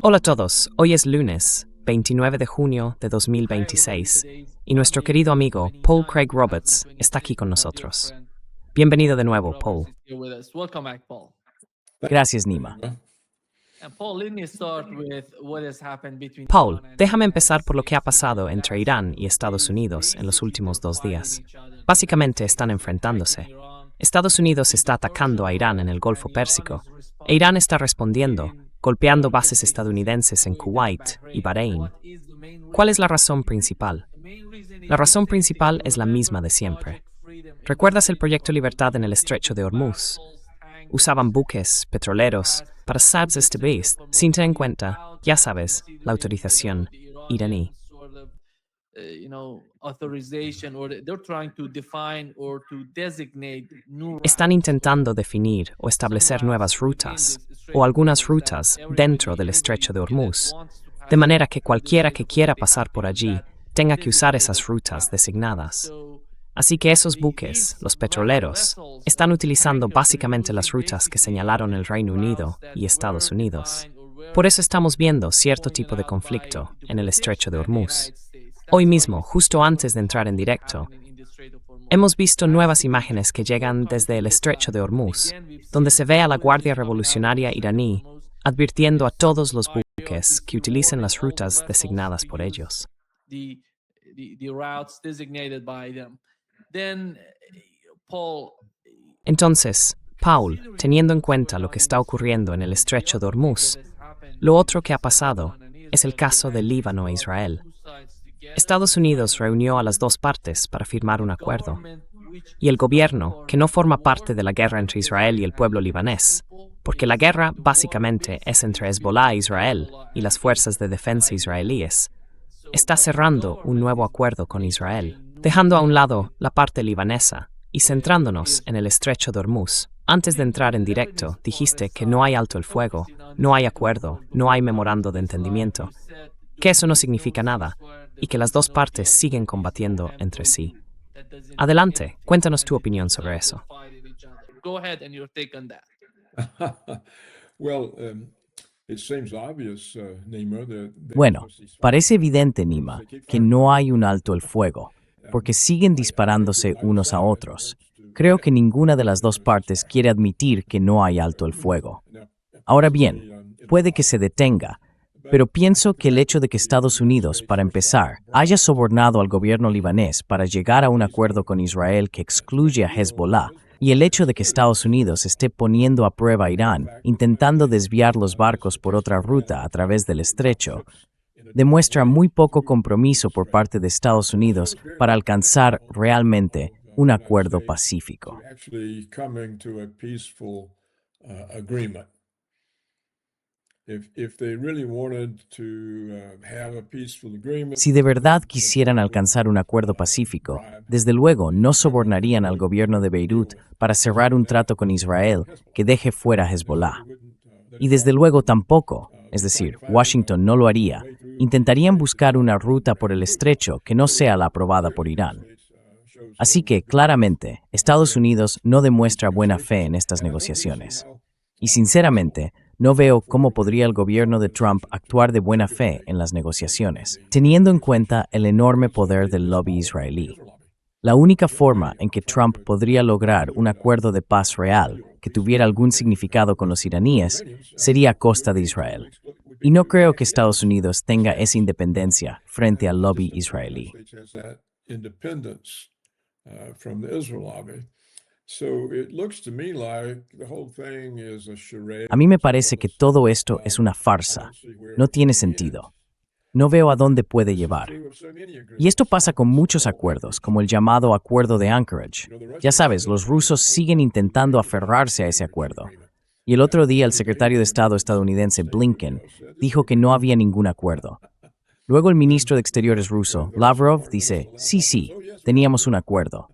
Hola a todos, hoy es lunes, 29 de junio de 2026, y nuestro querido amigo Paul Craig Roberts está aquí con nosotros. Bienvenido de nuevo, Paul. Gracias, Nima. Paul, déjame empezar por lo que ha pasado entre Irán y Estados Unidos en los últimos 2 días. Básicamente están enfrentándose. Estados Unidos está atacando a Irán en el Golfo Pérsico, e Irán está respondiendo, golpeando bases estadounidenses en Kuwait y Bahrein. ¿Cuál es la razón principal? La razón principal es la misma de siempre. ¿Recuerdas el Proyecto Libertad en el Estrecho de Hormuz? Usaban buques petroleros para Saabs STBs sin tener en cuenta, ya sabes, la autorización iraní. Están intentando definir o establecer nuevas rutas, o algunas rutas dentro del Estrecho de Hormuz, de manera que cualquiera que quiera pasar por allí tenga que usar esas rutas designadas. Así que esos buques, los petroleros, están utilizando básicamente las rutas que señalaron el Reino Unido y Estados Unidos. Por eso estamos viendo cierto tipo de conflicto en el Estrecho de Hormuz. Hoy mismo, justo antes de entrar en directo, hemos visto nuevas imágenes que llegan desde el Estrecho de Hormuz, donde se ve a la Guardia Revolucionaria iraní advirtiendo a todos los buques que utilicen las rutas designadas por ellos. Entonces, Paul, teniendo en cuenta lo que está ocurriendo en el Estrecho de Hormuz, lo otro que ha pasado es el caso de Líbano e Israel. Estados Unidos reunió a las dos partes para firmar un acuerdo, y el gobierno, que no forma parte de la guerra entre Israel y el pueblo libanés, porque la guerra básicamente es entre Hezbollah e Israel y las fuerzas de defensa israelíes, está cerrando un nuevo acuerdo con Israel, dejando a un lado la parte libanesa y centrándonos en el Estrecho de Hormuz. Antes de entrar en directo, dijiste que no hay alto el fuego, no hay acuerdo, no hay memorando de entendimiento, que eso no significa nada, y que las dos partes siguen combatiendo entre sí. Adelante, cuéntanos tu opinión sobre eso. Bueno, parece evidente, Nima, que no hay un alto el fuego, porque siguen disparándose unos a otros. Creo que ninguna de las dos partes quiere admitir que no hay alto el fuego. Ahora bien, puede que se detenga, pero pienso que el hecho de que Estados Unidos, para empezar, haya sobornado al gobierno libanés para llegar a un acuerdo con Israel que excluye a Hezbollah, y el hecho de que Estados Unidos esté poniendo a prueba a Irán, intentando desviar los barcos por otra ruta a través del estrecho, demuestra muy poco compromiso por parte de Estados Unidos para alcanzar realmente un acuerdo pacífico. Si de verdad quisieran alcanzar un acuerdo pacífico, desde luego no sobornarían al gobierno de Beirut para cerrar un trato con Israel que deje fuera a Hezbollah. Y desde luego tampoco, es decir, Washington no lo haría, intentarían buscar una ruta por el estrecho que no sea la aprobada por Irán. Así que, claramente, Estados Unidos no demuestra buena fe en estas negociaciones. Y sinceramente, no veo cómo podría el gobierno de Trump actuar de buena fe en las negociaciones, teniendo en cuenta el enorme poder del lobby israelí. La única forma en que Trump podría lograr un acuerdo de paz real que tuviera algún significado con los iraníes sería a costa de Israel. Y no creo que Estados Unidos tenga esa independencia frente al lobby israelí. A mí me parece que todo esto es una farsa. No tiene sentido. No veo a dónde puede llevar. Y esto pasa con muchos acuerdos, como el llamado Acuerdo de Anchorage. Ya sabes, los rusos siguen intentando aferrarse a ese acuerdo. Y el otro día el secretario de Estado estadounidense Blinken dijo que no había ningún acuerdo. Luego el ministro de Exteriores ruso, Lavrov, dice, sí, teníamos un acuerdo.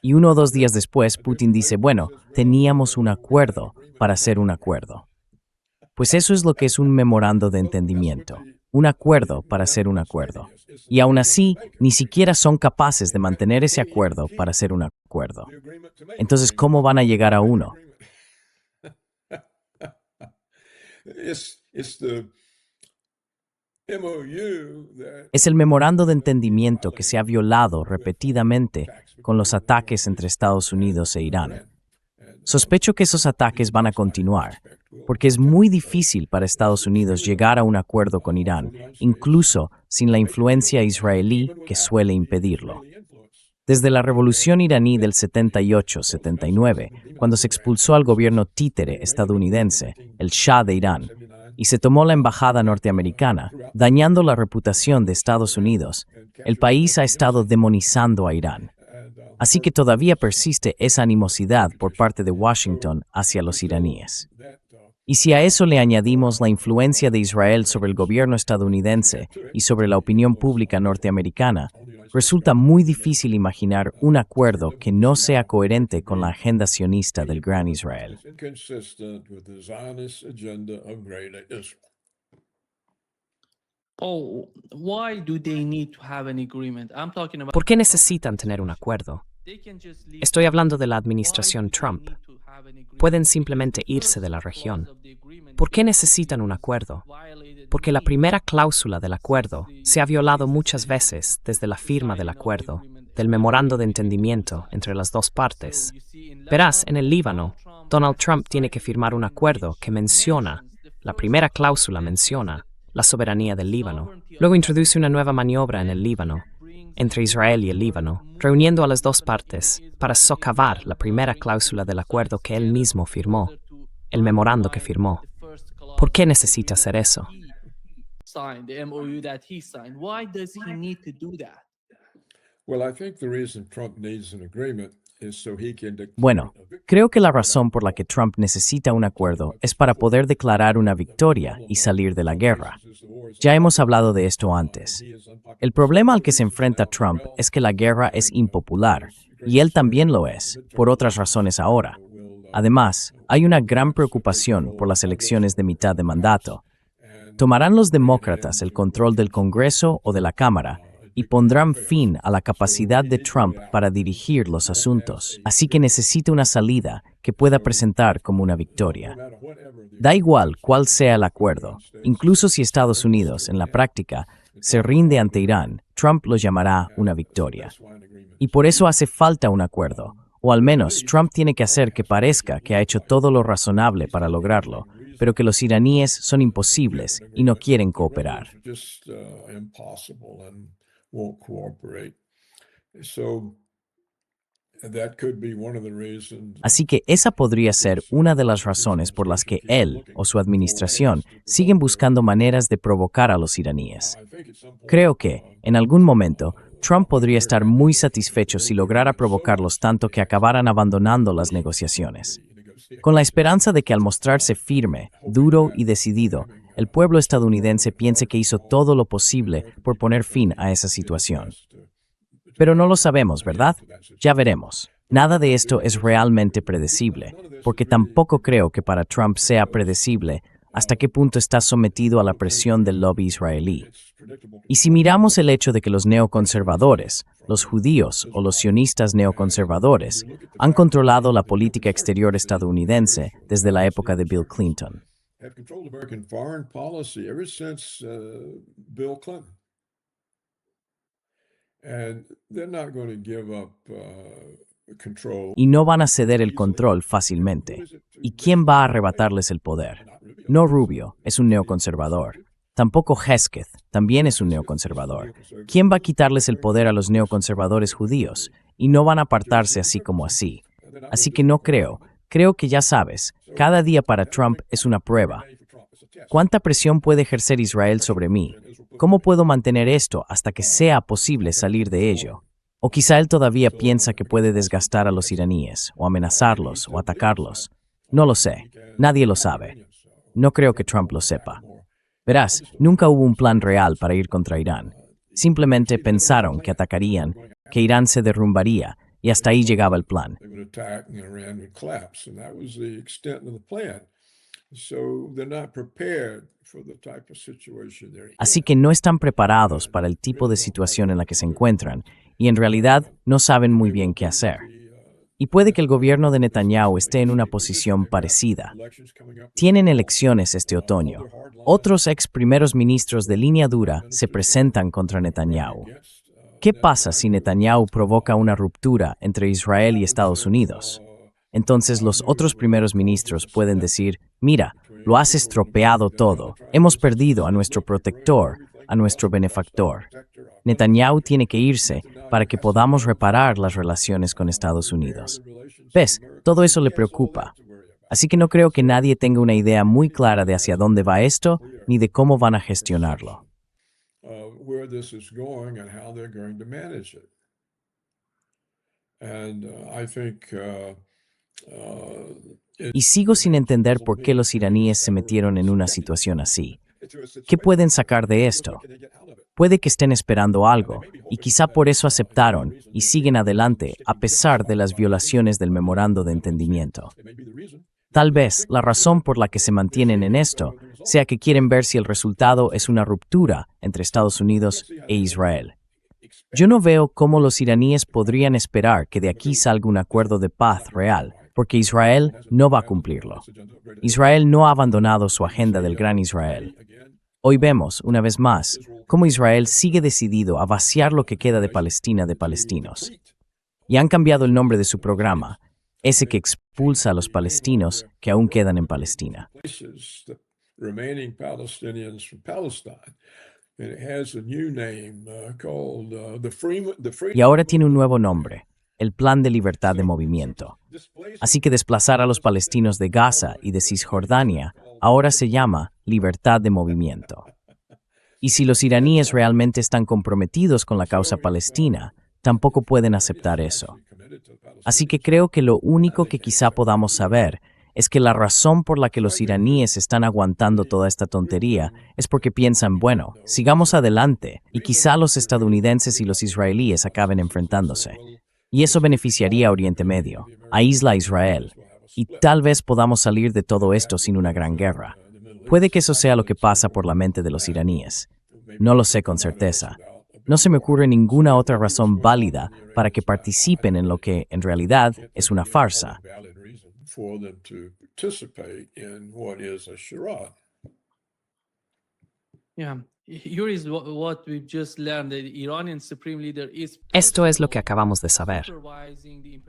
Y 1 o 2 días después, Putin dice, bueno, teníamos un acuerdo para hacer un acuerdo. Pues eso es lo que es un memorando de entendimiento, un acuerdo para hacer un acuerdo. Y aún así, ni siquiera son capaces de mantener ese acuerdo para hacer un acuerdo. Entonces, ¿cómo van a llegar a uno? Es el memorando de entendimiento que se ha violado repetidamente con los ataques entre Estados Unidos e Irán. Sospecho que esos ataques van a continuar, porque es muy difícil para Estados Unidos llegar a un acuerdo con Irán, incluso sin la influencia israelí que suele impedirlo. Desde la revolución iraní del 78-79, cuando se expulsó al gobierno títere estadounidense, el Shah de Irán, y se tomó la embajada norteamericana, dañando la reputación de Estados Unidos, el país ha estado demonizando a Irán. Así que todavía persiste esa animosidad por parte de Washington hacia los iraníes. Y si a eso le añadimos la influencia de Israel sobre el gobierno estadounidense y sobre la opinión pública norteamericana, resulta muy difícil imaginar un acuerdo que no sea coherente con la agenda sionista del Gran Israel. ¿Por qué necesitan tener un acuerdo? Estoy hablando de la administración Trump. Pueden simplemente irse de la región. ¿Por qué necesitan un acuerdo? Porque la primera cláusula del acuerdo se ha violado muchas veces desde la firma del acuerdo, del memorando de entendimiento entre las dos partes. Verás, en el Líbano, Donald Trump tiene que firmar un acuerdo que menciona, la primera cláusula menciona, la soberanía del Líbano. Luego introduce una nueva maniobra en el Líbano, entre Israel y el Líbano, reuniendo a las dos partes para socavar la primera cláusula del acuerdo que él mismo firmó, el memorando que firmó. ¿Por qué necesita hacer eso? Bueno, creo que la razón por la que Trump necesita un acuerdo es para poder declarar una victoria y salir de la guerra. Ya hemos hablado de esto antes. El problema al que se enfrenta Trump es que la guerra es impopular, y él también lo es, por otras razones ahora. Además, hay una gran preocupación por las elecciones de mitad de mandato. ¿Tomarán los demócratas el control del Congreso o de la Cámara y pondrán fin a la capacidad de Trump para dirigir los asuntos? Así que necesita una salida que pueda presentar como una victoria. Da igual cuál sea el acuerdo, incluso si Estados Unidos, en la práctica, se rinde ante Irán, Trump lo llamará una victoria. Y por eso hace falta un acuerdo, o al menos Trump tiene que hacer que parezca que ha hecho todo lo razonable para lograrlo, pero que los iraníes son imposibles y no quieren cooperar. Así que esa podría ser una de las razones por las que él o su administración siguen buscando maneras de provocar a los iraníes. Creo que, en algún momento, Trump podría estar muy satisfecho si lograra provocarlos tanto que acabaran abandonando las negociaciones, con la esperanza de que al mostrarse firme, duro y decidido, el pueblo estadounidense piense que hizo todo lo posible por poner fin a esa situación. Pero no lo sabemos, ¿verdad? Ya veremos. Nada de esto es realmente predecible, porque tampoco creo que para Trump sea predecible hasta qué punto está sometido a la presión del lobby israelí. Y si miramos el hecho de que los neoconservadores, los judíos o los sionistas neoconservadores han controlado la política exterior estadounidense desde la época de Bill Clinton. Y no van a ceder el control fácilmente. ¿Y quién va a arrebatarles el poder? No Rubio, es un neoconservador. Tampoco Hesketh, también es un neoconservador. ¿Quién va a quitarles el poder a los neoconservadores judíos? Y no van a apartarse así como así. Así que no creo. Creo que ya sabes, cada día para Trump es una prueba. ¿Cuánta presión puede ejercer Israel sobre mí? ¿Cómo puedo mantener esto hasta que sea posible salir de ello? O quizá él todavía piensa que puede desgastar a los iraníes, o amenazarlos, o atacarlos. No lo sé. Nadie lo sabe. No creo que Trump lo sepa. Verás, nunca hubo un plan real para ir contra Irán. Simplemente pensaron que atacarían, que Irán se derrumbaría, y hasta ahí llegaba el plan. Así que no están preparados para el tipo de situación en la que se encuentran, y en realidad no saben muy bien qué hacer. Y puede que el gobierno de Netanyahu esté en una posición parecida. Tienen elecciones este otoño. otros ex primeros ministros de línea dura se presentan contra Netanyahu. ¿Qué pasa si Netanyahu provoca una ruptura entre Israel y Estados Unidos? Entonces los otros primeros ministros pueden decir, mira, lo has estropeado todo, hemos perdido a nuestro protector, a nuestro benefactor. Netanyahu tiene que irse para que podamos reparar las relaciones con Estados Unidos. ¿Ves? Todo eso le preocupa. Así que no creo que nadie tenga una idea muy clara de hacia dónde va esto, ni de cómo van a gestionarlo. Where this is going and how they're going to manage it. And I think Y sigo sin entender por qué los iraníes se metieron en una situación así. ¿Qué pueden sacar de esto? Puede que estén esperando algo, y quizá por eso aceptaron y siguen adelante a pesar de las violaciones del memorando de entendimiento. Tal vez la razón por la que se mantienen en esto sea que quieren ver si el resultado es una ruptura entre Estados Unidos e Israel. Yo no veo cómo los iraníes podrían esperar que de aquí salga un acuerdo de paz real, porque Israel no va a cumplirlo. Israel no ha abandonado su agenda del Gran Israel. Hoy vemos, una vez más, cómo Israel sigue decidido a vaciar lo que queda de Palestina de palestinos. Y han cambiado el nombre de su programa, ese que expulsa a los palestinos que aún quedan en Palestina. Y ahora tiene un nuevo nombre, el Plan de Libertad de Movimiento. Así que desplazar a los palestinos de Gaza y de Cisjordania ahora se llama Libertad de Movimiento. Y si los iraníes realmente están comprometidos con la causa palestina, tampoco pueden aceptar eso. Así que creo que lo único que quizá podamos saber es que la razón por la que los iraníes están aguantando toda esta tontería es porque piensan, bueno, sigamos adelante y quizá los estadounidenses y los israelíes acaben enfrentándose. Y eso beneficiaría a Oriente Medio, aísla a Israel, y tal vez podamos salir de todo esto sin una gran guerra. Puede que eso sea lo que pasa por la mente de los iraníes. No lo sé con certeza. No se me ocurre ninguna otra razón válida para que participen en lo que, en realidad, es una farsa. Esto es lo que acabamos de saber.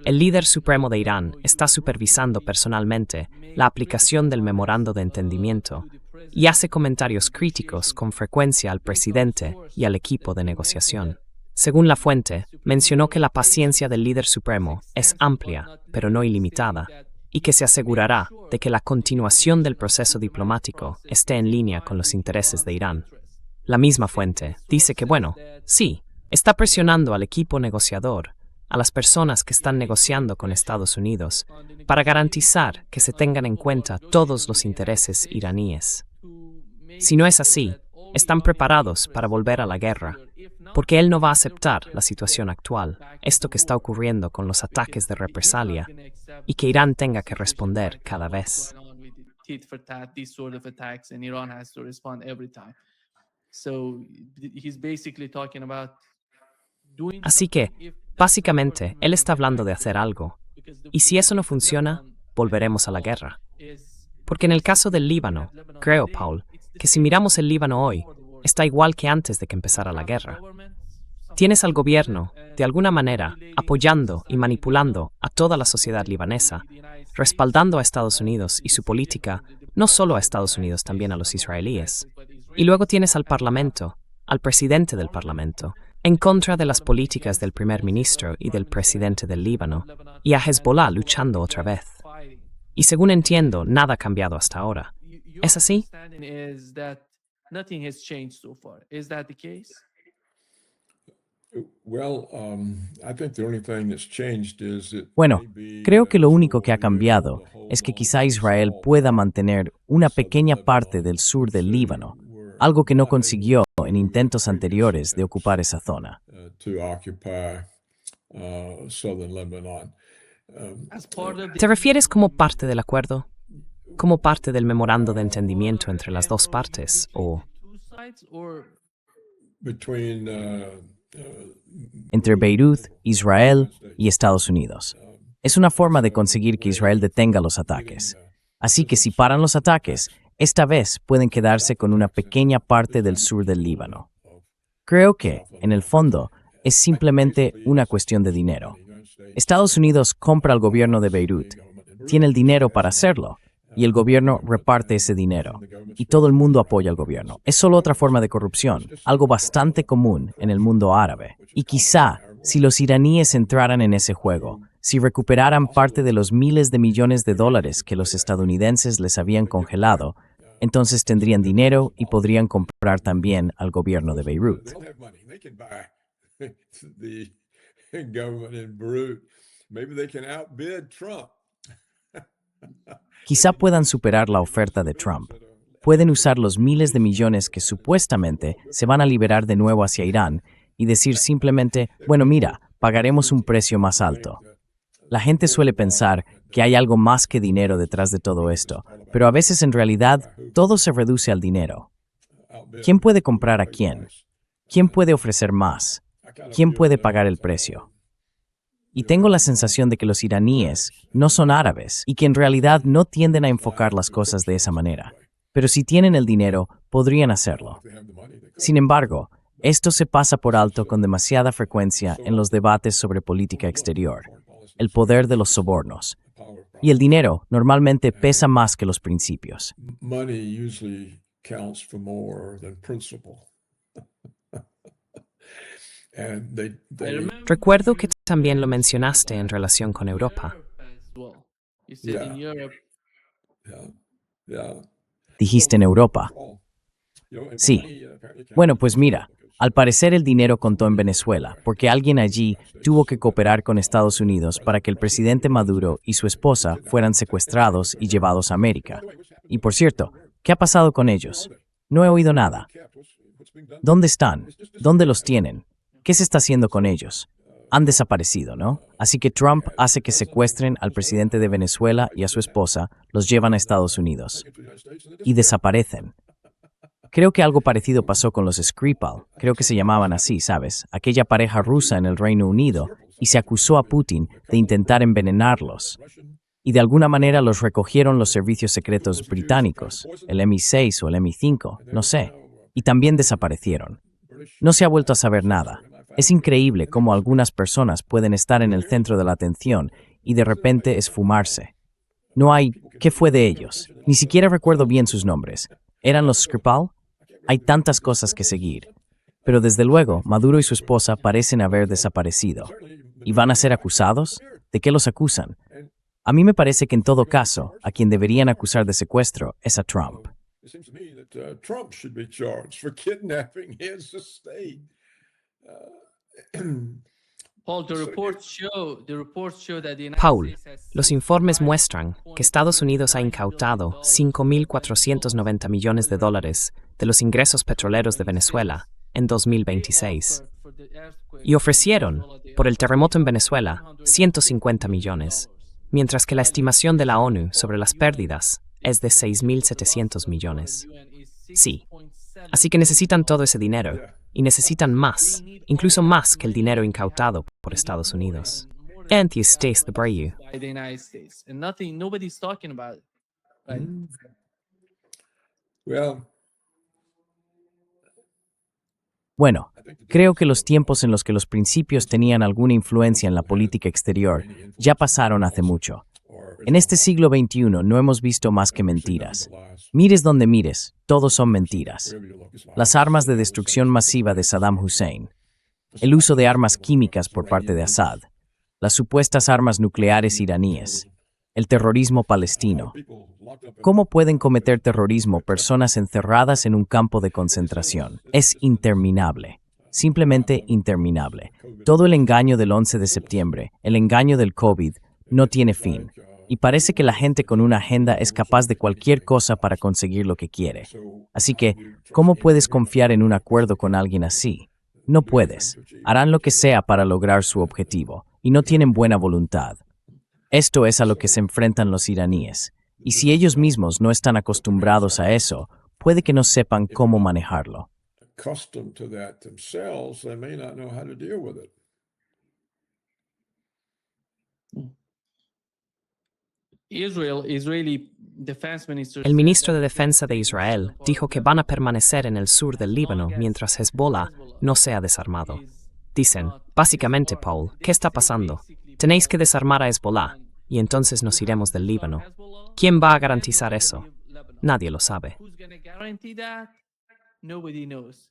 El líder supremo de Irán está supervisando personalmente la aplicación del memorando de entendimiento y hace comentarios críticos con frecuencia al presidente y al equipo de negociación. Según la fuente, mencionó que la paciencia del líder supremo es amplia, pero no ilimitada, y que se asegurará de que la continuación del proceso diplomático esté en línea con los intereses de Irán. La misma fuente dice que, bueno, sí, está presionando al equipo negociador, a las personas que están negociando con Estados Unidos, para garantizar que se tengan en cuenta todos los intereses iraníes. Si no es así, están preparados para volver a la guerra, porque él no va a aceptar la situación actual, esto que está ocurriendo con los ataques de represalia, y que Irán tenga que responder cada vez. Así que, básicamente, él está hablando de hacer algo, y si eso no funciona, volveremos a la guerra. Porque en el caso del Líbano, creo, Paul, que si miramos el Líbano hoy, está igual que antes de que empezara la guerra. Tienes al gobierno, de alguna manera, apoyando y manipulando a toda la sociedad libanesa, respaldando a Estados Unidos y su política, no solo a Estados Unidos, también a los israelíes. Y luego tienes al Parlamento, al presidente del Parlamento, en contra de las políticas del primer ministro y del presidente del Líbano, y a Hezbollah luchando otra vez. Y según entiendo, nada ha cambiado hasta ahora. ¿Es así? Bueno, creo que lo único que ha cambiado es que quizá Israel pueda mantener una pequeña parte del sur del Líbano, algo que no consiguió en intentos anteriores de ocupar esa zona. ¿Te refieres como parte del acuerdo? ¿Como parte del memorando de entendimiento entre las dos partes? ¿O entre Beirut, Israel y Estados Unidos? Es una forma de conseguir que Israel detenga los ataques. Así que si paran los ataques, Esta vez pueden quedarse con una pequeña parte del sur del Líbano. Creo que, en el fondo, es simplemente una cuestión de dinero. Estados Unidos compra al gobierno de Beirut, tiene el dinero para hacerlo, y el gobierno reparte ese dinero. Y todo el mundo apoya al gobierno. Es solo otra forma de corrupción, algo bastante común en el mundo árabe. Y quizá, si los iraníes entraran en ese juego, si recuperaran parte de los miles de millones de dólares que los estadounidenses les habían congelado, entonces tendrían dinero y podrían comprar también al gobierno de Beirut. They'll have money. They can buy the government in Beirut. Maybe they can outbid Trump. Quizá puedan superar la oferta de Trump. Pueden usar los miles de millones que supuestamente se van a liberar de nuevo hacia Irán y decir simplemente, bueno, mira, pagaremos un precio más alto. La gente suele pensar que hay algo más que dinero detrás de todo esto, pero a veces en realidad todo se reduce al dinero. ¿Quién puede comprar a quién? ¿Quién puede ofrecer más? ¿Quién puede pagar el precio? Y tengo la sensación de que los iraníes no son árabes y que en realidad no tienden a enfocar las cosas de esa manera. Pero si tienen el dinero, podrían hacerlo. Sin embargo, esto se pasa por alto con demasiada frecuencia en los debates sobre política exterior, el poder de los sobornos. Y el dinero normalmente pesa más que los principios. Money usually counts for more than principle. And they Recuerdo que también lo mencionaste en relación con Europa. yeah, yeah. Dijiste en Europa. Sí. Bueno, pues mira, al parecer el dinero contó en Venezuela, porque alguien allí tuvo que cooperar con Estados Unidos para que el presidente Maduro y su esposa fueran secuestrados y llevados a América. Y por cierto, ¿qué ha pasado con ellos? No he oído nada. ¿Dónde están? ¿Dónde los tienen? ¿Qué se está haciendo con ellos? Han desaparecido, ¿no? Así que Trump hace que secuestren al presidente de Venezuela y a su esposa, los llevan a Estados Unidos. Y desaparecen. Creo que algo parecido pasó con los Skripal, creo que se llamaban así, ¿sabes? Aquella pareja rusa en el Reino Unido, y se acusó a Putin de intentar envenenarlos. Y de alguna manera los recogieron los servicios secretos británicos, el MI6 o el MI5, no sé, y también desaparecieron. No se ha vuelto a saber nada. Es increíble cómo algunas personas pueden estar en el centro de la atención y de repente esfumarse. No hay, ¿qué fue de ellos? Ni siquiera recuerdo bien sus nombres. ¿Eran los Skripal? Hay tantas cosas que seguir. Pero desde luego, Maduro y su esposa parecen haber desaparecido. ¿Y van a ser acusados? ¿De qué los acusan? A mí me parece que en todo caso, a quien deberían acusar de secuestro es a Trump. It seems to me that Trump should be charged for kidnapping his estate. Paul, the reports show that the United Paul, States has los informes muestran que Estados Unidos ha incautado 5.490 millones de dólares de los ingresos petroleros de Venezuela en 2026 y ofrecieron, por el terremoto en Venezuela, 150 millones, mientras que la estimación de la ONU sobre las pérdidas es de 6.700 millones. Sí, así que necesitan todo ese dinero y necesitan más, incluso más que el dinero incautado por Estados Unidos. Anti States the Brayu. by the United States, and nobody's talking about it. Right? Well, Bueno, creo que los tiempos en los que los principios tenían alguna influencia en la política exterior ya pasaron hace mucho. En este siglo XXI no hemos visto más que mentiras. Mires donde mires, todos son mentiras. Las armas de destrucción masiva de Saddam Hussein, el uso de armas químicas por parte de Assad, las supuestas armas nucleares iraníes, el terrorismo palestino. ¿Cómo pueden cometer terrorismo personas encerradas en un campo de concentración? Es interminable. Simplemente interminable. Todo el engaño del 11 de septiembre, el engaño del COVID, no tiene fin. Y parece que la gente con una agenda es capaz de cualquier cosa para conseguir lo que quiere. Así que, ¿cómo puedes confiar en un acuerdo con alguien así? No puedes. Harán lo que sea para lograr su objetivo, y no tienen buena voluntad. Esto es a lo que se enfrentan los iraníes. Y si ellos mismos no están acostumbrados a eso, puede que no sepan cómo manejarlo. accustomed to that themselves, they may not know how to deal with it. Israeli defense minister El ministro de Defensa de Israel dijo que van a permanecer en el sur del Líbano mientras Hezbollah no sea desarmado. Dicen, básicamente, Paul, ¿qué está pasando? Tenéis que desarmar a Hezbollah, y entonces nos iremos del Líbano. ¿Quién va a garantizar eso? Nadie lo sabe. Who's going to guarantee that? Nobody knows.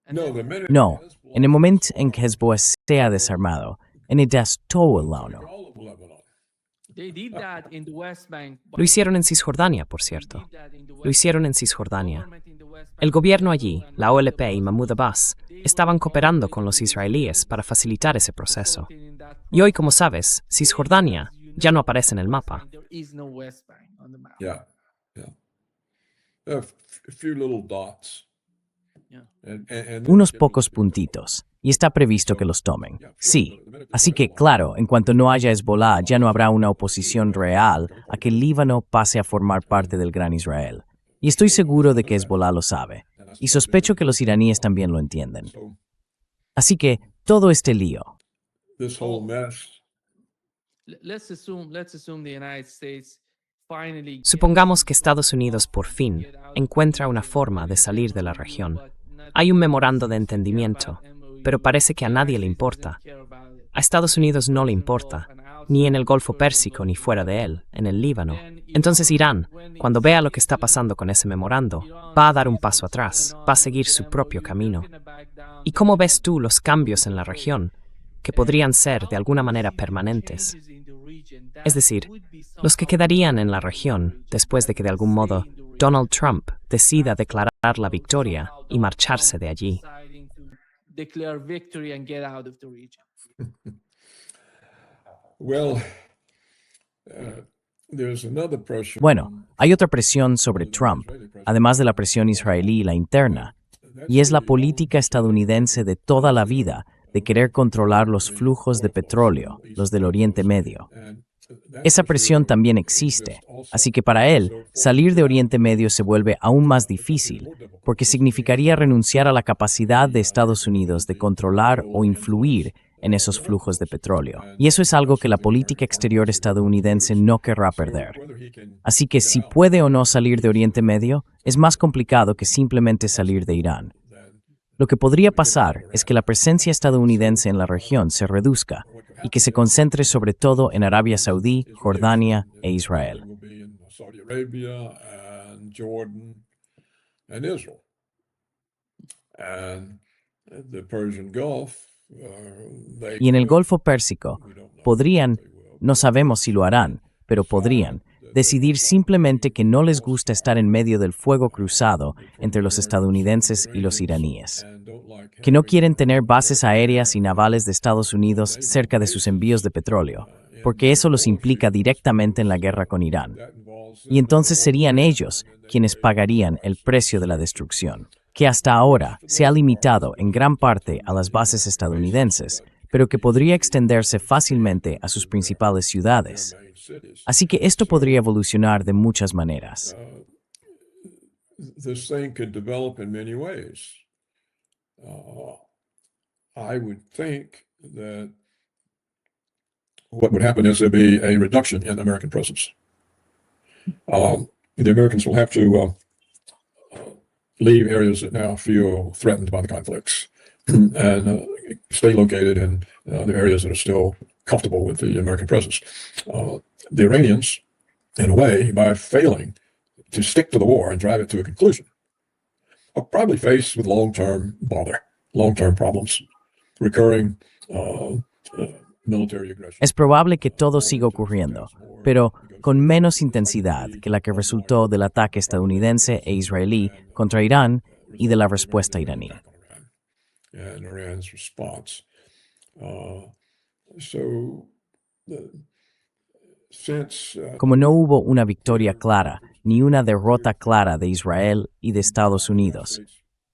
No, the minute No, en el momento en que Hezbollah sea desarmado, necesitas todo el Líbano. all of Lebanon. They did that in the West Bank. Lo hicieron en Cisjordania, por cierto. Lo hicieron en Cisjordania. El gobierno allí, la OLP y Mahmoud Abbas, estaban cooperando con los israelíes para facilitar ese proceso. Y hoy, como sabes, Cisjordania ya no aparece en el mapa. There is no West Bank on the map. Yeah, yeah. A few little dots. Yeah. And Unos pocos puntitos, y está previsto que los tomen. Sí, así que claro, en cuanto no haya Hezbollah, ya no habrá una oposición real a que el Líbano pase a formar parte del Gran Israel. Y estoy seguro de que Hezbollah lo sabe, y sospecho que los iraníes también lo entienden. So Así que todo este lío, this whole mess. Let's assume the United States finally Supongamos que Estados Unidos por fin encuentra una forma de salir de la región. Hay un memorando de entendimiento, pero parece que a nadie le importa. A Estados Unidos no le importa, ni en el Golfo Pérsico ni fuera de él, en el Líbano. Entonces Irán, cuando vea lo que está pasando con ese memorando, va a dar un paso atrás, va a seguir su propio camino. ¿Y cómo ves tú los cambios en la región, que podrían ser de alguna manera permanentes? Es decir, los que quedarían en la región después de que de algún modo Donald Trump decida declarar la victoria y marcharse de allí. Declare victory and get out of the region. Well, there's another pressure. bueno, hay otra presión sobre Trump, además de la presión israelí y la interna, y es la política estadounidense de toda la vida de querer controlar los flujos de petróleo, los del Oriente Medio. Esa presión también existe, así que para él, salir de Oriente Medio se vuelve aún más difícil, porque significaría renunciar a la capacidad de Estados Unidos de controlar o influir en esos flujos de petróleo. Y eso es algo que la política exterior estadounidense no querrá perder. Así que si puede o no salir de Oriente Medio, es más complicado que simplemente salir de Irán. Lo que podría pasar es que la presencia estadounidense en la región se reduzca y que se concentre sobre todo en Arabia Saudí, Jordania e Israel. Will be in Saudi Arabia and Jordan and Israel. And the Persian Gulf, they Y en el could- Golfo Pérsico podrían, no sabemos si lo harán, pero podrían, decidir simplemente que no les gusta estar en medio del fuego cruzado entre los estadounidenses y los iraníes, and don't like que no quieren tener bases aéreas y navales de Estados Unidos cerca de sus envíos de petróleo, porque eso los implica directamente en la guerra con Irán. that involves Y entonces serían ellos quienes pagarían el precio de la destrucción, que hasta ahora se ha limitado en gran parte a las bases estadounidenses, pero que podría extenderse fácilmente a sus principales ciudades. main cities. Así que esto podría evolucionar de muchas maneras. This thing could develop in many ways. I would think that what would happen is there'd be a reduction in American presence. The Americans will have to leave areas that now feel threatened by the conflicts and stay located in the areas that are still comfortable with the American presence. The Iranians, in a way, by failing to stick to the war and drive it to a conclusion, are probably faced with long-term bother, long-term problems, recurring military aggression. Es probable que todo siga ocurriendo, pero con menos intensidad que la que resultó del ataque estadounidense e israelí contra Irán y de la respuesta iraní. And Iran's response. So, since Como no hubo una victoria clara ni una derrota clara de Israel y de Estados Unidos,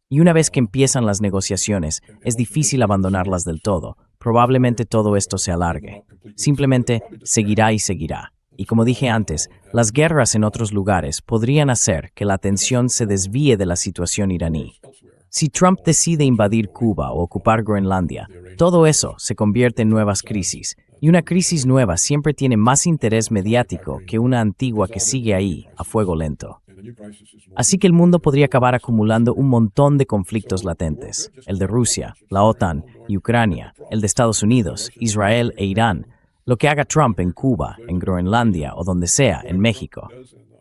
y una vez que empiezan las negociaciones, es difícil abandonarlas del todo. Probablemente todo esto se alargue. Simplemente seguirá y seguirá. Y como dije antes, las guerras en otros lugares podrían hacer que la atención se desvíe de la situación iraní. Si Trump decide invadir Cuba o ocupar Groenlandia, todo eso se convierte en nuevas crisis, Y una crisis nueva siempre tiene más interés mediático que una antigua que sigue ahí, a fuego lento. Así que el mundo podría acabar acumulando un montón de conflictos latentes, el de Rusia, la OTAN y Ucrania, el de Estados Unidos, Israel e Irán, lo que haga Trump en Cuba, en Groenlandia o donde sea, en México.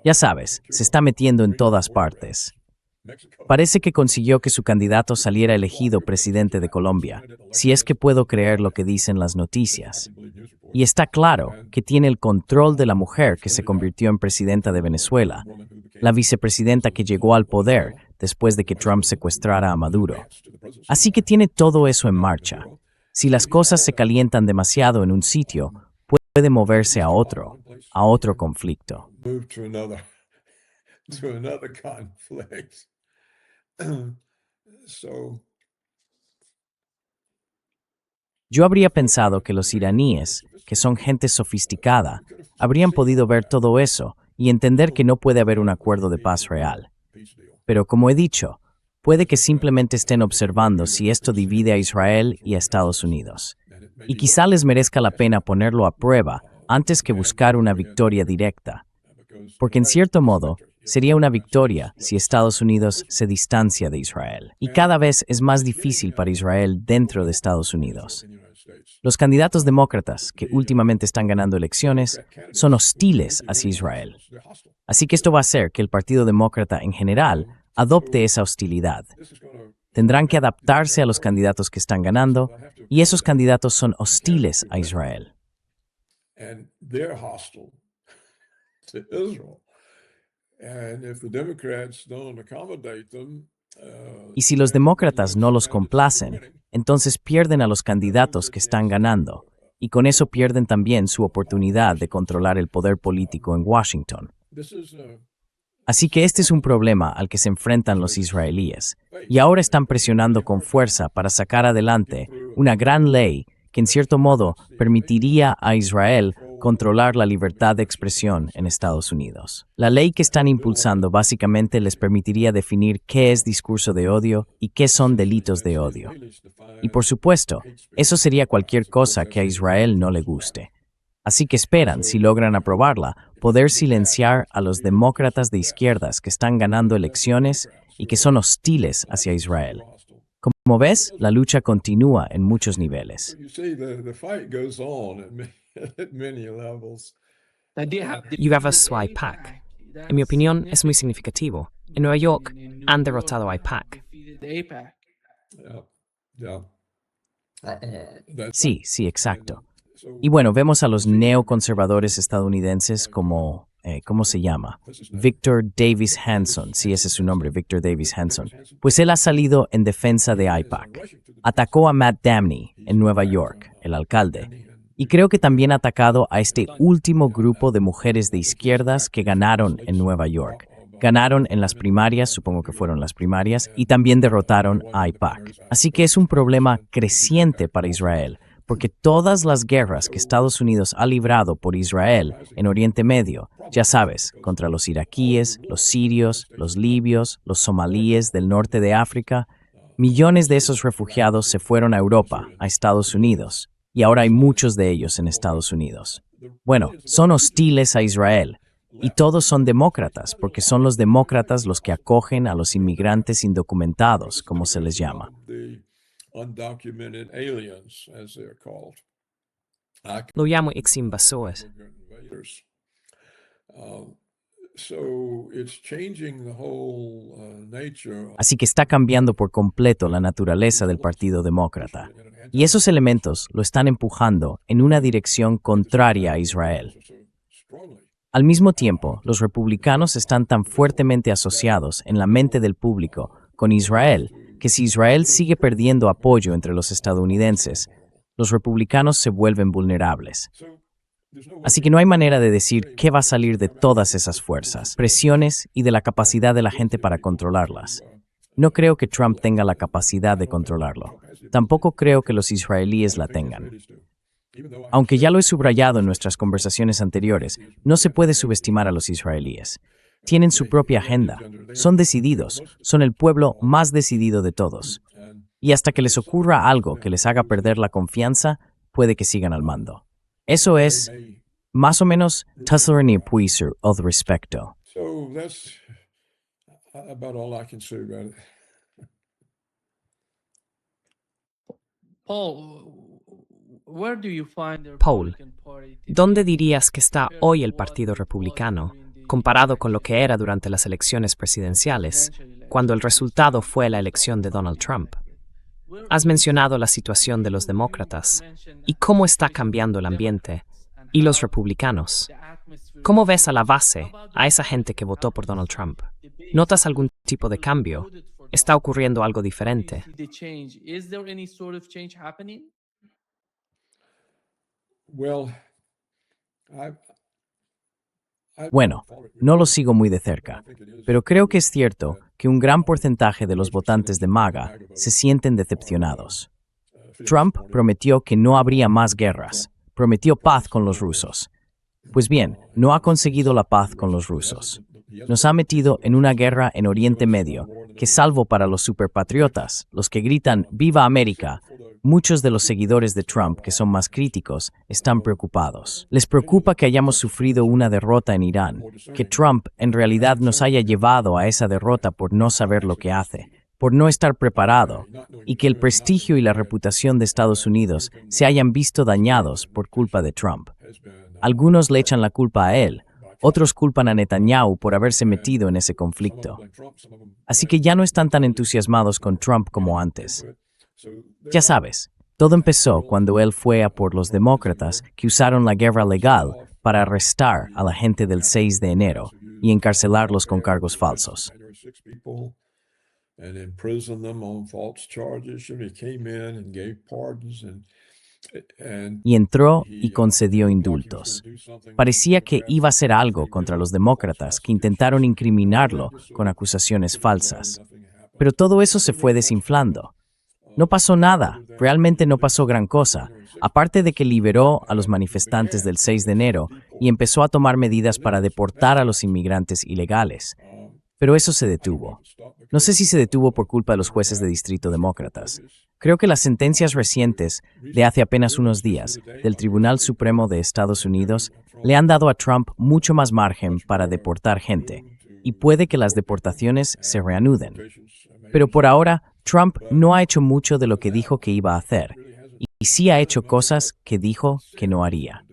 Ya sabes, se está metiendo en todas partes. Parece que consiguió que su candidato saliera elegido presidente de Colombia, si es que puedo creer lo que dicen las noticias. Y está claro que tiene el control de la mujer que se convirtió en presidenta de Venezuela, la vicepresidenta que llegó al poder después de que Trump secuestrara a Maduro. Así que tiene todo eso en marcha. Si las cosas se calientan demasiado en un sitio, puede moverse a otro conflicto. Move to another conflict. So, Yo habría pensado que los iraníes, que son gente sofisticada, habrían podido ver todo eso y entender que no puede haber un acuerdo de paz real. Pero como he dicho, puede que simplemente estén observando si esto divide a Israel y a Estados Unidos. Y quizá les merezca la pena ponerlo a prueba antes que buscar una victoria directa. Porque en cierto modo, sería una victoria si Estados Unidos se distancia de Israel. Y cada vez es más difícil para Israel dentro de Estados Unidos. Los candidatos demócratas, que últimamente están ganando elecciones, son hostiles hacia Israel. Así que esto va a hacer que el Partido Demócrata en general adopte esa hostilidad. Tendrán que adaptarse a los candidatos que están ganando, y esos candidatos son hostiles a Israel. and they're hostile to Israel. And if the Democrats don't accommodate them, Y si los demócratas no los complacen, entonces pierden a los candidatos que están ganando, y con eso pierden también su oportunidad de controlar el poder político en Washington. this is Así que este es un problema al que se enfrentan los israelíes, y ahora están presionando con fuerza para sacar adelante una gran ley que en cierto modo permitiría a Israel controlar la libertad de expresión en Estados Unidos. La ley que están impulsando básicamente les permitiría definir qué es discurso de odio y qué son delitos de odio. Y por supuesto, eso sería cualquier cosa que a Israel no le guste. Así que esperan, si logran aprobarla, poder silenciar a los demócratas de izquierdas que están ganando elecciones y que son hostiles hacia Israel. Como ves, la lucha continúa en muchos niveles. you see the fight goes on at many levels. You have a SWAIPAC. En mi opinión, es muy significativo. En Nueva York han derrotado a AIPAC. AIPAC. Yeah, yeah. That's Sí, exacto. Y bueno, vemos a los neoconservadores estadounidenses como, ¿cómo se llama? Victor Davis Hanson, sí, ese es su nombre, Victor Davis Hanson. Pues él ha salido en defensa de AIPAC. Atacó a Matt Damney en Nueva York, el alcalde. Y creo que también ha atacado a este último grupo de mujeres de izquierdas que ganaron en Nueva York. Ganaron en las primarias, supongo que fueron las primarias, y también derrotaron a AIPAC. Así que es un problema creciente para Israel, porque todas las guerras que Estados Unidos ha librado por Israel en Oriente Medio, ya sabes, contra los iraquíes, los sirios, los libios, los somalíes del norte de África, millones de esos refugiados se fueron a Europa, a Estados Unidos, y ahora hay muchos de ellos en Estados Unidos. Bueno, son hostiles a Israel, y todos son demócratas, porque son los demócratas los que acogen a los inmigrantes indocumentados, como se les llama. the undocumented aliens, as they're called. Lo llamo ex-invasores. Invaders. So it's changing the whole nature. Así que está cambiando por completo la naturaleza del Partido Demócrata. Y esos elementos lo están empujando en una dirección contraria a Israel. Strongly. Al mismo tiempo, los republicanos están tan fuertemente asociados en la mente del público con Israel que si Israel sigue perdiendo apoyo entre los estadounidenses, los republicanos se vuelven vulnerables. Así que no hay manera de decir qué va a salir de todas esas fuerzas, presiones y de la capacidad de la gente para controlarlas. No creo que Trump tenga la capacidad de controlarlo. Tampoco creo que los israelíes la tengan. Aunque ya lo he subrayado en nuestras conversaciones anteriores, no se puede subestimar a los israelíes. Tienen su propia agenda, son decididos, son el pueblo más decidido de todos. Y hasta que les ocurra algo que les haga perder la confianza, puede que sigan al mando. Eso es más o menos Tussler ni Puiser al respecto. So that's about all I can say about it. Paul, ¿dónde dirías que está hoy el Partido Republicano comparado con lo que era durante las elecciones presidenciales, cuando el resultado fue la elección de Donald Trump? Has mencionado la situación de los demócratas y cómo está cambiando el ambiente, y los republicanos. ¿Cómo ves a la base, a esa gente que votó por Donald Trump? ¿Notas algún tipo de cambio? ¿Está ocurriendo algo diferente? Well, I Bueno, no lo sigo muy de cerca, pero creo que es cierto que un gran porcentaje de los votantes de MAGA se sienten decepcionados. Trump prometió que no habría más guerras, prometió paz con los rusos. Pues bien, no ha conseguido la paz con los rusos. Nos ha metido en una guerra en Oriente Medio, que salvo para los superpatriotas, los que gritan ¡Viva América!, muchos de los seguidores de Trump que son más críticos están preocupados. Les preocupa que hayamos sufrido una derrota en Irán, que Trump en realidad nos haya llevado a esa derrota por no saber lo que hace, por no estar preparado, y que el prestigio y la reputación de Estados Unidos se hayan visto dañados por culpa de Trump. Algunos le echan la culpa a él, otros culpan a Netanyahu por haberse metido en ese conflicto. Así que ya no están tan entusiasmados con Trump como antes. Ya sabes, todo empezó cuando él fue a por los demócratas que usaron la guerra legal para arrestar a la gente del 6 de enero y encarcelarlos con cargos falsos. Y entró y concedió indultos. Parecía que iba a hacer algo contra los demócratas que intentaron incriminarlo con acusaciones falsas. Pero todo eso se fue desinflando. No pasó nada, realmente no pasó gran cosa, aparte de que liberó a los manifestantes del 6 de enero y empezó a tomar medidas para deportar a los inmigrantes ilegales. Pero eso se detuvo. No sé si se detuvo por culpa de los jueces de distrito demócratas. Creo que las sentencias recientes, de hace apenas unos días, del Tribunal Supremo de Estados Unidos, le han dado a Trump mucho más margen para deportar gente, y puede que las deportaciones se reanuden. Pero por ahora, Trump no ha hecho mucho de lo que dijo que iba a hacer, y sí ha hecho cosas que dijo que no haría.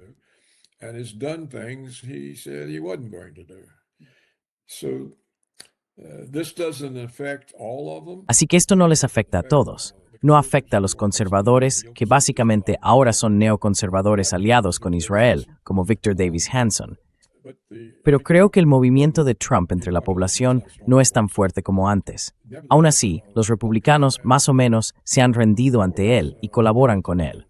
Así que esto no les afecta a todos. No afecta a los conservadores, que básicamente ahora son neoconservadores aliados con Israel, como Victor Davis Hanson. Pero creo que el movimiento de Trump entre la población no es tan fuerte como antes. Aún así, los republicanos más o menos se han rendido ante él y colaboran con él.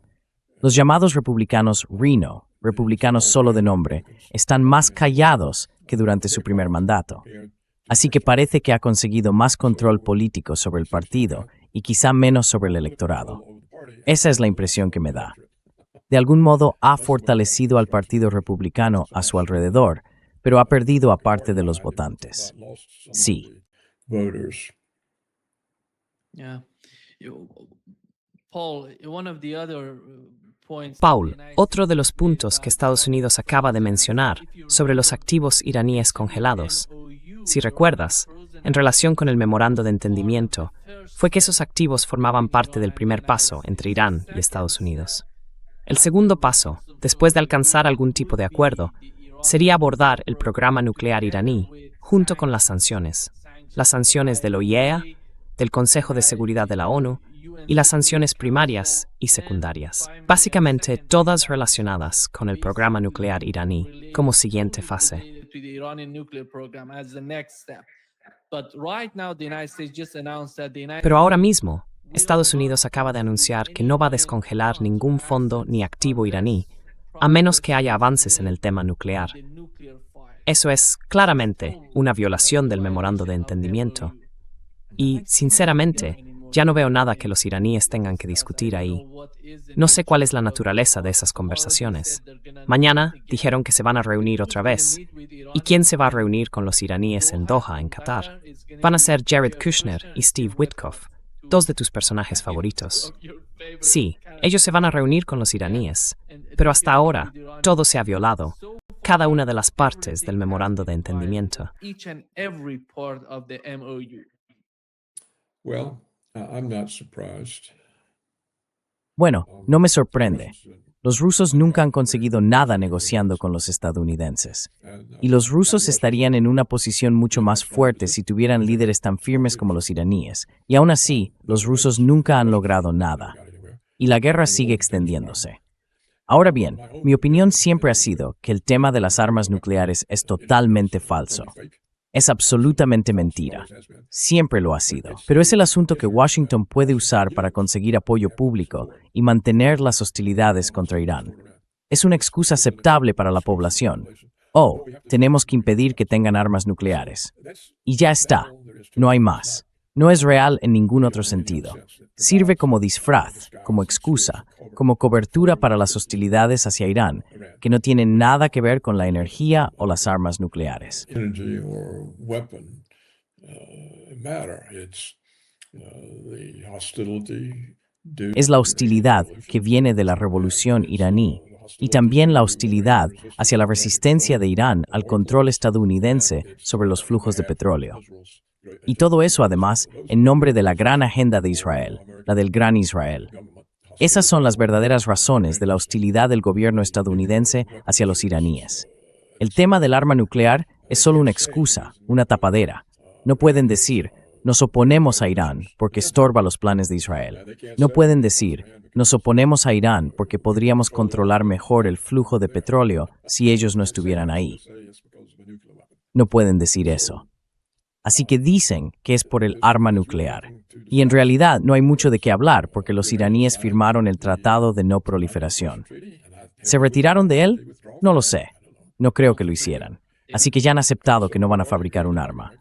Los llamados republicanos Rhino, republicanos solo de nombre, están más callados que durante su primer mandato. Así que parece que ha conseguido más control político sobre el partido y quizá menos sobre el electorado. Esa es la impresión que me da. De algún modo ha fortalecido al Partido Republicano a su alrededor, pero ha perdido a parte de los votantes. Sí. Paul, otro de los puntos que Estados Unidos acaba de mencionar sobre los activos iraníes congelados, si recuerdas, en relación con el memorando de entendimiento, fue que esos activos formaban parte del primer paso entre Irán y Estados Unidos. El segundo paso, después de alcanzar algún tipo de acuerdo, sería abordar el programa nuclear iraní junto con las sanciones de la OIEA, del Consejo de Seguridad de la ONU y las sanciones primarias y secundarias, básicamente todas relacionadas con el programa nuclear iraní como siguiente fase. Pero ahora mismo, Estados Unidos acaba de anunciar que no va a descongelar ningún fondo ni activo iraní, a menos que haya avances en el tema nuclear. Eso es claramente una violación del memorando de entendimiento. Y, sinceramente, ya no veo nada que los iraníes tengan que discutir ahí. No sé cuál es la naturaleza de esas conversaciones. Mañana dijeron que se van a reunir otra vez. ¿Y quién se va a reunir con los iraníes en Doha, en Qatar? Van a ser Jared Kushner y Steve Witkoff, dos de tus personajes favoritos. Sí, ellos se van a reunir con los iraníes, pero hasta ahora todo se ha violado, cada una de las partes del memorando de entendimiento. Each and every part of the MOU. Well, I'm not surprised. Bueno, no me sorprende. Los rusos nunca han conseguido nada negociando con los estadounidenses. Y los rusos estarían en una posición mucho más fuerte si tuvieran líderes tan firmes como los iraníes. Y aún así, los rusos nunca han logrado nada. Y la guerra sigue extendiéndose. Ahora bien, mi opinión siempre ha sido que el tema de las armas nucleares es totalmente falso. Es absolutamente mentira. Siempre lo ha sido. Pero es el asunto que Washington puede usar para conseguir apoyo público y mantener las hostilidades contra Irán. Es una excusa aceptable para la población. Oh, tenemos que impedir que tengan armas nucleares. Y ya está. No hay más. No es real en ningún otro sentido. Sirve como disfraz, como excusa, como cobertura para las hostilidades hacia Irán, que no tienen nada que ver con la energía o las armas nucleares. Energy or weapon matter. It's the hostility due Es la hostilidad que viene de la revolución iraní y también la hostilidad hacia la resistencia de Irán al control estadounidense sobre los flujos de petróleo. Y todo eso, además, en nombre de la gran agenda de Israel, la del Gran Israel. Esas son las verdaderas razones de la hostilidad del gobierno estadounidense hacia los iraníes. El tema del arma nuclear es solo una excusa, una tapadera. No pueden decir, nos oponemos a Irán porque estorba los planes de Israel. No pueden decir, nos oponemos a Irán porque podríamos controlar mejor el flujo de petróleo si ellos no estuvieran ahí. No pueden decir eso. Así que dicen que es por el arma nuclear. Y en realidad no hay mucho de qué hablar porque los iraníes firmaron el Tratado de No Proliferación. ¿Se retiraron de él? No lo sé. No creo que lo hicieran. Así que ya han aceptado que no van a fabricar un arma.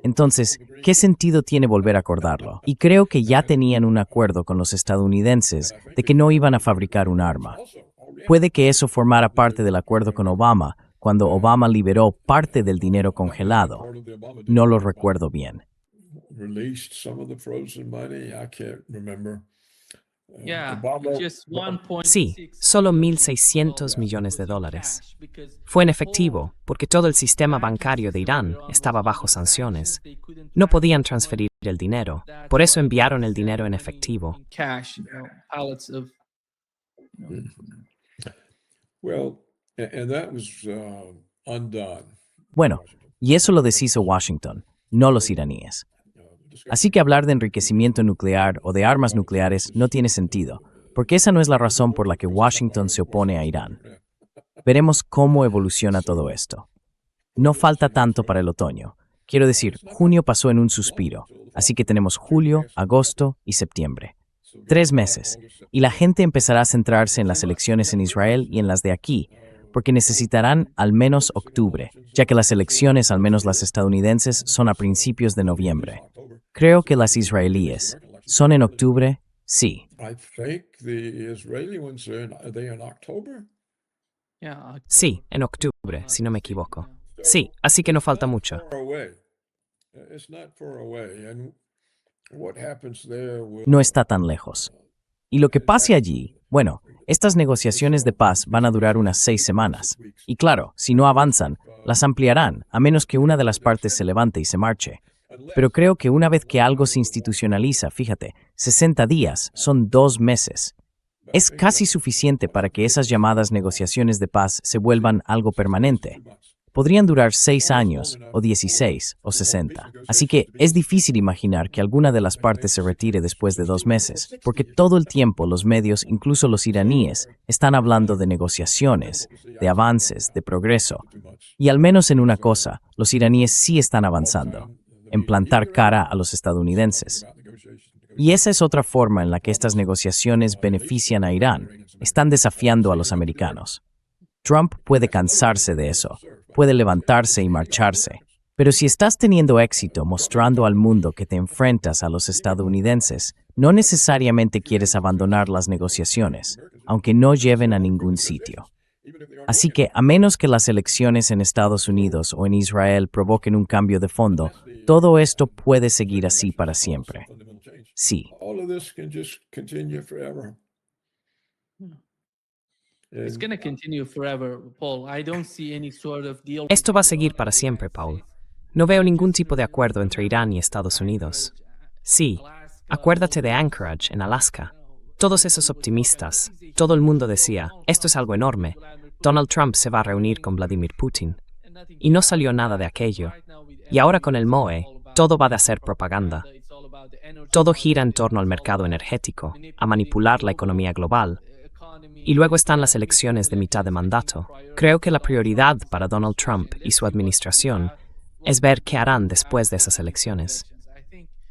Entonces, ¿qué sentido tiene volver a acordarlo? Y creo que ya tenían un acuerdo con los estadounidenses de que no iban a fabricar un arma. Puede que eso formara parte del acuerdo con Obama, cuando Obama liberó parte del dinero congelado. No lo recuerdo bien. released some of the frozen money. I can't remember. Yeah, Obama- just 1.6 Sí, solo 1.600 millones de dólares. Fue en efectivo, porque todo el sistema bancario de Irán estaba bajo sanciones. No podían transferir el dinero, por eso enviaron el dinero en efectivo. cash, pallets of Well, and that was undone. Bueno, y eso lo deshizo Washington, no los iraníes. Así que hablar de enriquecimiento nuclear o de armas nucleares no tiene sentido, porque esa no es la razón por la que Washington se opone a Irán. Veremos cómo evoluciona todo esto. No falta tanto para el otoño. Quiero decir, junio pasó en un suspiro, así que tenemos julio, agosto y septiembre. 3 meses, y la gente empezará a centrarse en las elecciones en Israel y en las de aquí, porque necesitarán al menos octubre, ya que las elecciones, al menos las estadounidenses, son a principios de noviembre. Creo que las israelíes son en octubre, sí. I think the Israeli ones are they in October? yeah, Sí, en octubre, si no me equivoco. Sí, así que no falta mucho. Far away. It's not far away. And what happens there will No está tan lejos. Y lo que pase allí, bueno, estas negociaciones de paz van a durar unas 6 semanas. Y claro, si no avanzan, las ampliarán, a menos que una de las partes se levante y se marche. Pero creo que una vez que algo se institucionaliza, fíjate, 60 días son 2 meses. Es casi suficiente para que esas llamadas negociaciones de paz se vuelvan algo permanente. Podrían durar 6 años, o 16, o 60. Así que es difícil imaginar que alguna de las partes se retire después de 2 meses, porque todo el tiempo los medios, incluso los iraníes, están hablando de negociaciones, de avances, de progreso. Y al menos en una cosa, los iraníes sí están avanzando, en plantar cara a los estadounidenses. Y esa es otra forma en la que estas negociaciones benefician a Irán. Están desafiando a los americanos. Trump puede cansarse de eso, puede levantarse y marcharse. Pero si estás teniendo éxito mostrando al mundo que te enfrentas a los estadounidenses, no necesariamente quieres abandonar las negociaciones, aunque no lleven a ningún sitio. Así que, a menos que las elecciones en Estados Unidos o en Israel provoquen un cambio de fondo, todo esto puede seguir así para siempre. Sí. all of this can just continue forever. It's And going to continue forever, Paul. I don't see any sort of deal. Esto va a seguir para siempre, Paul. No veo ningún tipo de acuerdo entre Irán y Estados Unidos. Sí, acuérdate de Anchorage, en Alaska. Todos esos optimistas, todo el mundo decía, esto es algo enorme. Donald Trump se va a reunir con Vladimir Putin. Y no salió nada de aquello. Y ahora con el MOE, todo va a ser propaganda. Todo gira en torno al mercado energético, a manipular la economía global. Y luego están las elecciones de mitad de mandato. Creo que la prioridad para Donald Trump y su administración es ver qué harán después de esas elecciones.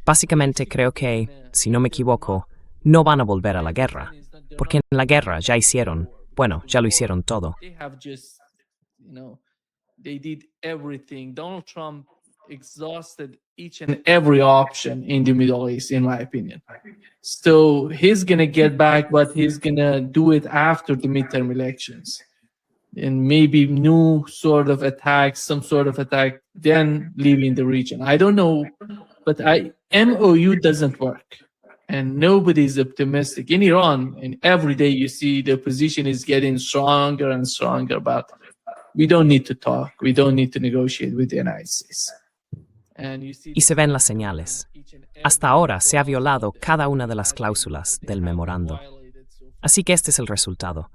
Básicamente creo que, si no me equivoco, no van a volver a la guerra, porque en la guerra ya lo hicieron todo. They have just, they did everything. Donald Trump exhausted each and every option in the Middle East, in my opinion. So he's going to get back, but he's going to do it after the midterm elections. And maybe new sort of attack, some sort of attack, then leaving the region. I don't know, but MOU doesn't work. And nobody's optimistic. In Iran, and every day you see the opposition is getting stronger and stronger, but we don't need to talk. We don't need to negotiate with the United States. Y se ven las señales. Hasta ahora se ha violado cada una de las cláusulas del memorando. Así que este es el resultado.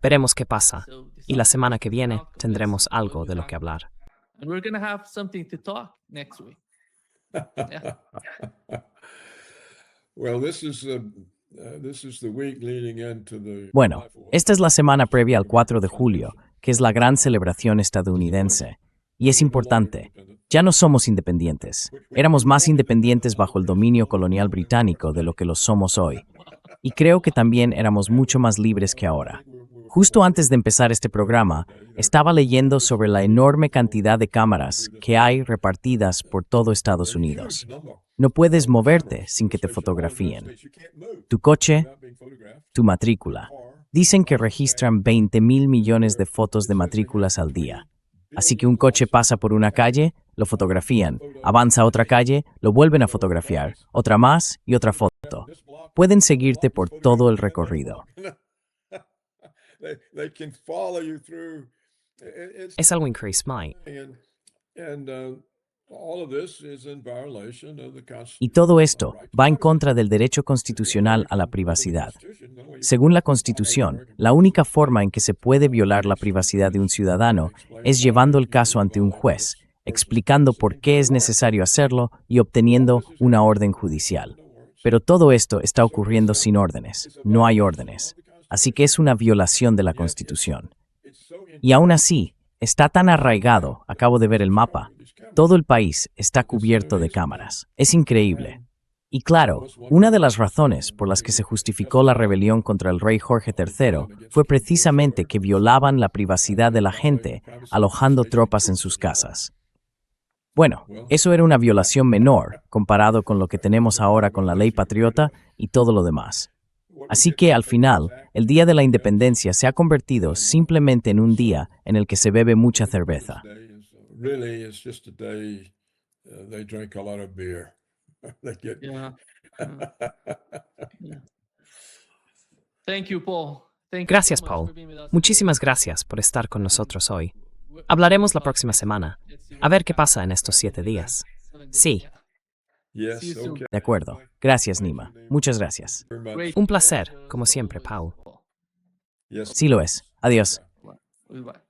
Veremos qué pasa. Y la semana que viene tendremos algo de lo que hablar. And we're going to have something to talk next week. Yeah. well, this is the week leading into the Bueno, esta es la semana previa al 4 de julio, que es la gran celebración estadounidense. Y es importante. Ya no somos independientes. Éramos más independientes bajo el dominio colonial británico de lo que lo somos hoy. Y creo que también éramos mucho más libres que ahora. Justo antes de empezar este programa, estaba leyendo sobre la enorme cantidad de cámaras que hay repartidas por todo Estados Unidos. No puedes moverte sin que te fotografíen. Tu coche, tu matrícula. Dicen que registran 20,000 millones de fotos de matrículas al día. Así que un coche pasa por una calle, lo fotografían, avanza a otra calle, lo vuelven a fotografiar, otra más y otra foto. Pueden seguirte por todo el recorrido. they can follow you through. Es algo increíble. And all of this is in violation of the Y todo esto va en contra del derecho constitucional a la privacidad. Según la Constitución, la única forma en que se puede violar la privacidad de un ciudadano es llevando el caso ante un juez, explicando por qué es necesario hacerlo y obteniendo una orden judicial. Pero todo esto está ocurriendo sin órdenes. No hay órdenes. Así que es una violación de la Constitución. Y aún así, está tan arraigado, acabo de ver el mapa, todo el país está cubierto de cámaras. Es increíble. Y claro, una de las razones por las que se justificó la rebelión contra el rey Jorge III fue precisamente que violaban la privacidad de la gente alojando tropas en sus casas. Bueno, eso era una violación menor comparado con lo que tenemos ahora con la ley patriota y todo lo demás. Así que al final, el Día de la Independencia se ha convertido simplemente en un día en el que se bebe mucha cerveza. Really, it's just a day they drink a lot of beer. They get Yeah. Yeah. Thank you, Paul. Thank you Gracias, so much Paul. for being with us. Muchísimas gracias por estar con nosotros hoy. Hablaremos la próxima semana. A ver qué pasa en estos 7 días. Sí, yes, See you soon. okay. De acuerdo. Gracias, Nima. Muchas gracias. Very much. Great. un placer, como siempre, Paul. Yes. Sí lo es. Adiós. Goodbye.